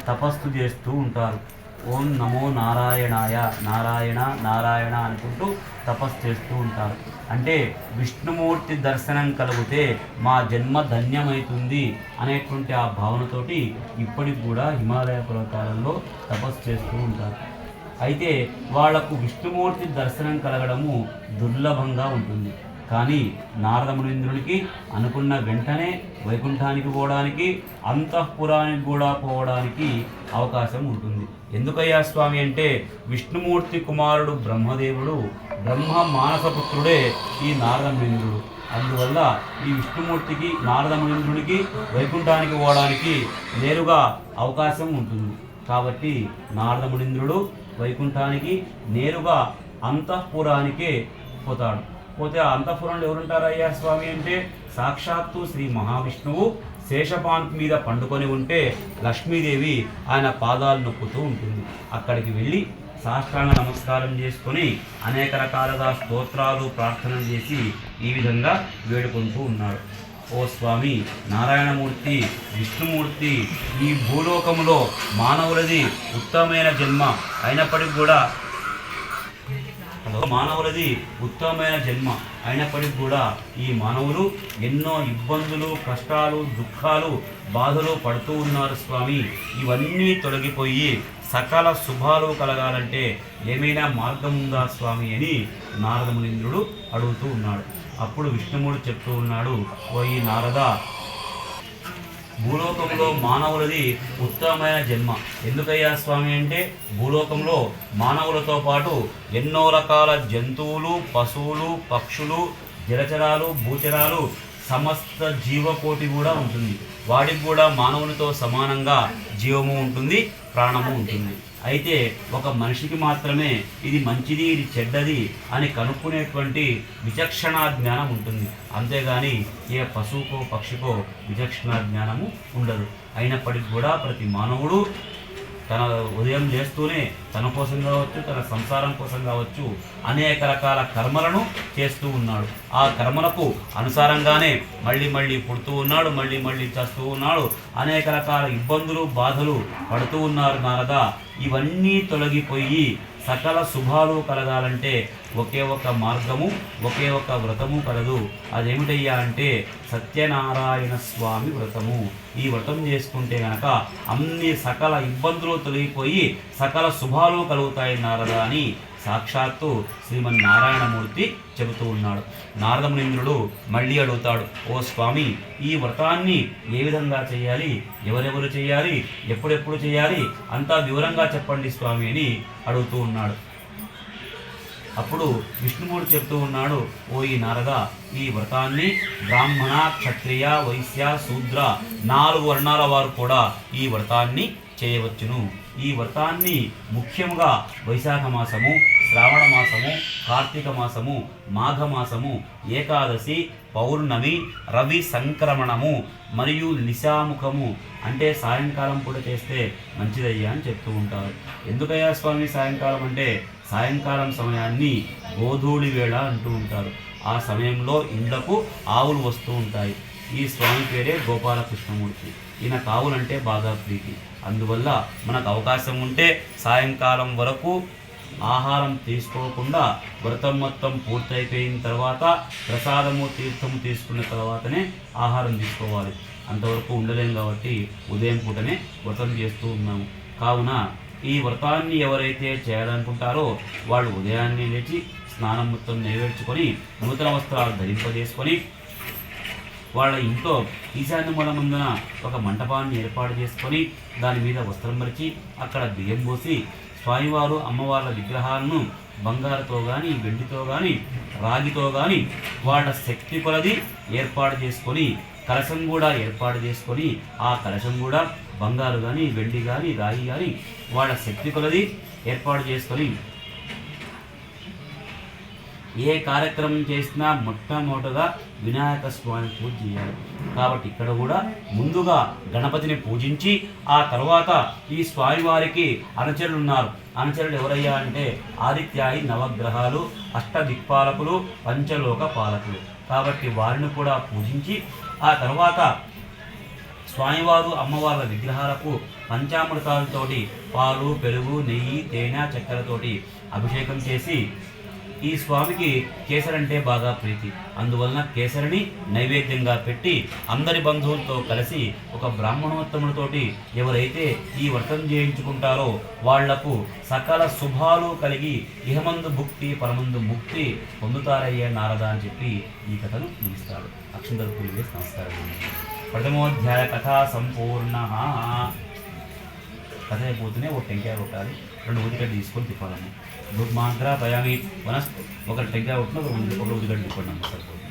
తపస్సు చేస్తూ ఉంటారు. ఓం నమో నారాయణాయ, నారాయణ నారాయణ అనుకుంటూ తపస్సు చేస్తూ ఉంటారు. అంటే విష్ణుమూర్తి దర్శనం కలిగితే మా జన్మ ధన్యమవుతుంది అనేటువంటి ఆ భావనతోటి ఇప్పటికి కూడా హిమాలయ పర్వతాలలో తపస్సు చేస్తూ ఉంటారు. అయితే వాళ్లకు విష్ణుమూర్తి దర్శనం కలగడము దుర్లభంగా ఉంటుంది. కానీ నారద మునీంద్రునికి అనుకున్న వెంటనే వైకుంఠానికి పోవడానికి, అంతఃపురానికి కూడా పోవడానికి అవకాశం ఉంటుంది. ఎందుకయ్యా స్వామి అంటే విష్ణుమూర్తి కుమారుడు బ్రహ్మదేవుడు, బ్రహ్మ మానసపుత్రుడే ఈ నారద మునీంద్రుడు. అందువల్ల ఈ విష్ణుమూర్తికి నారద మునీంద్రునికి వైకుంఠానికి పోవడానికి నేరుగా అవకాశం ఉంటుంది. కాబట్టి నారద మునీంద్రుడు వైకుంఠానికి నేరుగా అంతఃపురానికే పోతాడు. పోతే ఆ అంతఃపురంలో ఎవరుంటారయ్యా స్వామి అంటే సాక్షాత్తు శ్రీ మహావిష్ణువు శేషపాంక్ మీద పండుకొని ఉంటే లక్ష్మీదేవి ఆయన పాదాలు నొక్కుతూ ఉంటుంది. అక్కడికి వెళ్ళి సాష్టాంగ నమస్కారం చేసుకొని అనేక రకాలుగా స్తోత్రాలు ప్రార్థనలు చేసి ఈ విధంగా వేడుకుంటూ ఉన్నాడు. ఓ స్వామి నారాయణమూర్తి, విష్ణుమూర్తి, ఈ భూలోకంలో మానవులది ఉత్తమమైన జన్మ అయినప్పటికీ కూడా ఉత్తమమైన జన్మ అయినప్పటికీ కూడా ఈ మానవులు ఎన్నో ఇబ్బందులు, కష్టాలు, దుఃఖాలు, బాధలు పడుతూ ఉన్నారు స్వామి. ఇవన్నీ తొలగిపోయి సకల శుభాలు కలగాలంటే ఏమైనా మార్గం ఉందా స్వామి అని నారద మునీంద్రుడు అడుగుతూ ఉన్నాడు. అప్పుడు విష్ణుమూర్తి చెప్తూ ఉన్నాడు, ఓ ఈ నారద, భూలోకంలో మానవులది ఉత్తమమైన జన్మ. ఎందుకయ్యా స్వామి అంటే భూలోకంలో మానవులతో పాటు ఎన్నో రకాల జంతువులు, పశువులు, పక్షులు, జలచరాలు, భూచరాలు, సమస్త జీవకోటి కూడా ఉంటుంది. వాటికి కూడా మానవునితో సమానంగా జీవము ఉంటుంది, ప్రాణము ఉంటుంది. అయితే ఒక మనిషికి మాత్రమే ఇది మంచిది, ఇది చెడ్డది అని కనుక్కునేటువంటి విచక్షణా జ్ఞానం ఉంటుంది. అంతేగాని ఏ పశువుకో పక్షికో విచక్షణా జ్ఞానము ఉండదు. అయినప్పటికీ కూడా ప్రతి మానవుడు తన ఉదయం చేస్తూనే తన కోసం కావచ్చు, తన సంసారం కోసం కావచ్చు, అనేక రకాల కర్మలను చేస్తూ ఉన్నాడు. ఆ కర్మలకు అనుసారంగానే మళ్ళీ మళ్ళీ పుడుతూ ఉన్నాడు, మళ్ళీ మళ్ళీ చేస్తూ ఉన్నాడు. అనేక రకాల ఇబ్బందులు, బాధలు పడుతూ ఉన్నారు నారద. ఇవన్నీ తొలగిపోయి సకల శుభాలు కలగాలంటే ఒకే ఒక మార్గము, ఒకే ఒక వ్రతము కలదు. అదేమిటయ్యా అంటే సత్యనారాయణ స్వామి వ్రతము. ఈ వ్రతం చేసుకుంటే గనక అన్ని సకల ఇబ్బందులు తొలగిపోయి సకల శుభాలు కలుగుతాయి నారద అని సాక్షాత్తు శ్రీమన్నారాయణమూర్తి చెబుతూ ఉన్నాడు. నారద మునీంద్రుడు మళ్ళీ అడుగుతాడు, ఓ స్వామి, ఈ వ్రతాన్ని ఏ విధంగా చేయాలి, ఎవరెవరు చేయాలి, ఎప్పుడెప్పుడు చేయాలి అంతా వివరంగా చెప్పండి స్వామి అని అడుగుతూ ఉన్నాడు. అప్పుడు విష్ణుమూర్తి చెప్తూ ఉన్నాడు, ఓ ఈ నారద, ఈ వ్రతాన్ని బ్రాహ్మణ, క్షత్రియ, వైశ్య, శూద్ర 4 వర్ణాల వారు కూడా ఈ వ్రతాన్ని చేయవచ్చును. ఈ వ్రతాన్ని ముఖ్యంగా వైశాఖ మాసము, శ్రావణ మాసము, కార్తీక మాసము, మాఘమాసము, ఏకాదశి, పౌర్ణమి, రవి సంక్రమణము మరియు నిశాముఖము అంటే సాయంకాలం పూట చేస్తే మంచిదయ్యా అని చెప్తూ ఉంటారు. ఎందుకయ్యా స్వామి సాయంకాలం అంటే సాయంకాలం సమయాన్ని గోధూళి వేళ అంటూ ఉంటారు. ఆ సమయంలో ఇండ్లకు ఆవులు వస్తూ ఉంటాయి. ఈ స్వామి పేరే గోపాలకృష్ణమూర్తి. ఈయన కావులంటే బాగా ప్రీతి. అందువల్ల మనకు అవకాశం ఉంటే సాయంకాలం వరకు ఆహారం తీసుకోకుండా వ్రతం మొత్తం పూర్తయిపోయిన తర్వాత ప్రసాదము, తీర్థము తీసుకున్న తర్వాతనే ఆహారం తీసుకోవాలి. అంతవరకు ఉండలేం కాబట్టి ఉదయం పూటనే వ్రతం చేస్తూ ఉన్నాము. కావున ఈ వ్రతాన్ని ఎవరైతే చేయాలనుకుంటారో వాళ్ళు ఉదయాన్నే లేచి స్నానం మొత్తం నెరవేర్చుకొని నూతన వస్త్రాలు ధరింపజేసుకొని వాళ్ళ ఇంట్లో ఈశాన్య మూల ముందున ఒక మంటపాన్ని ఏర్పాటు చేసుకొని దాని మీద వస్త్రం పరిచి అక్కడ బియ్యం పోసి స్వామివారు అమ్మవార్ల విగ్రహాలను బంగారుతో కానీ, వెండితో కానీ, రాగితో కానీ వాళ్ళ శక్తి కొలది ఏర్పాటు చేసుకొని కలశం కూడా ఏర్పాటు చేసుకొని ఆ కలశం కూడా బంగారు కానీ, వెండి కానీ, రాగి కానీ వాళ్ళ శక్తి కొలది ఏర్పాటు చేసుకొని ఏ కార్యక్రమం చేసినా మొట్టమొదటగా వినాయక స్వామి పూజ చేయాలి. కాబట్టి ఇక్కడ కూడా ముందుగా గణపతిని పూజించి ఆ తర్వాత ఈ స్వామివారికి అనుచరులు ఉన్నారు. అనుచరులు ఎవరయ్యా అంటే ఆదిత్యాయి నవగ్రహాలు, అష్టదిక్పాలకులు, పంచలోక పాలకులు. కాబట్టి వారిని కూడా పూజించి ఆ తర్వాత స్వామివారు అమ్మవార్ల విగ్రహాలకు పంచామృతాలతోటి పాలు, పెరుగు, నెయ్యి, తేనె, చక్కెరతోటి అభిషేకం చేసి ఈ స్వామికి కేసరంటే బాగా ప్రీతి. అందువలన కేసరిని నైవేద్యంగా పెట్టి అందరి బంధువులతో కలిసి ఒక బ్రాహ్మణోత్తముడితోటి ఎవరైతే ఈ వ్రతం చేయించుకుంటారో వాళ్లకు సకల శుభాలు కలిగి ఇహమందు భుక్తి పరమందు ముక్తి పొందుతారయ్యే నారద అని చెప్పి ఈ కథను ముగిస్తాడు. అక్షంతలు పూజ చేసి నమస్కారం. ప్రథమోధ్యాయ కథా సంపూర్ణ. కథ అయిపోతూనే ఒక టెంకాయ కొట్టాలి, 2 ఉదిగడ్డ తీసుకొని తిప్పాలమ్మ. దుర్మాగ్రపయామి ఒక టెంకాయ కొట్టిన ఒక ఉదిగడ్డ తిప్పండి సరిపోతుంది.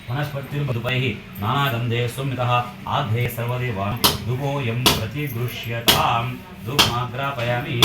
వనస్పతిర్మధుపై నానాగంధే సుమితః ఆఘ్రే సర్వదేవాన్ ధూపోయం ప్రతిగృహ్యతాం. దుర్మాగ్రపయామి